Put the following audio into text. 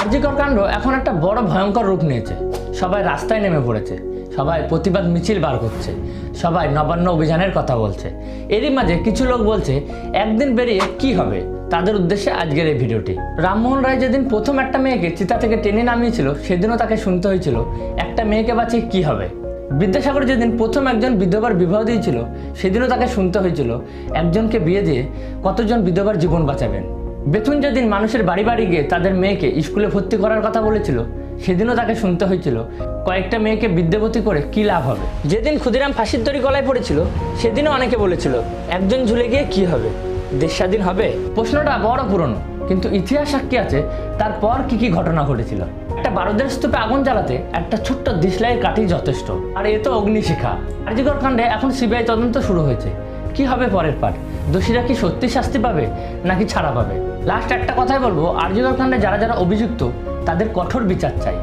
আরজিকর কাণ্ড এখন একটা বড় ভয়ঙ্কর রূপ নিয়েছে। সবাই রাস্তায় নেমে পড়েছে, সবাই প্রতিবাদ মিছিল বার করছে, সবাই নবান্ন অভিযানের কথা বলছে। এরই মাঝে কিছু লোক বলছে একদিন বেরিয়ে কি হবে, তাদের উদ্দেশ্যে আজকের এই ভিডিওটি। রামমোহন রায় যেদিন প্রথম একটা মেয়েকে চিতা থেকে টেনে নামিয়েছিল সেদিনও তাকে শুনতে হয়েছিল একটা মেয়েকে বাঁচিয়ে কি হবে। বিদ্যাসাগর যেদিন প্রথম একজন বিধবার বিবাহ দিয়েছিল সেদিনও তাকে শুনতে হয়েছিল একজনকে বিয়ে দিয়ে কতজন বিধবার জীবন বাঁচাবেন। বেতুন যেদিন মানুষের বাড়ি বাড়ি গিয়ে তাদের মেয়েকে স্কুলে ভর্তি করার কথা বলেছিল সেদিনও তাকে শুনতে হয়েছিল কয়েকটা মেয়েকে বিদ্যাপতি করে কি লাভ হবে। যেদিন ক্ষুদিরাম ফাঁসির দড়ি গলায় পড়েছিল সেদিনও অনেকে বলেছিল একজন ঝুলে গিয়ে কি হবে, দেশ স্বাধীন হবে। প্রশ্নটা বড় পুরনো, কিন্তু ইতিহাস সাক্ষী আছে তারপর কি কি ঘটনা ঘটেছিল। একটা বারুদের স্তূপে আগুন জ্বালাতে একটা ছোট্ট দিশলাইয়ের কাঠি যথেষ্ট, আর এ তো অগ্নিশিখা। আরজিকর কাণ্ডে এখন সিবিআই তদন্ত শুরু হয়েছে। কি হবে পরের পার্ট? দোষীরা কি সত্যি শাস্তি পাবে নাকি ছাড়া পাবে? লাস্ট একটা কথাই বলবো, আরজিকর কাণ্ডে যারা যারা অভিযুক্ত তাদের কঠোর বিচার চাই।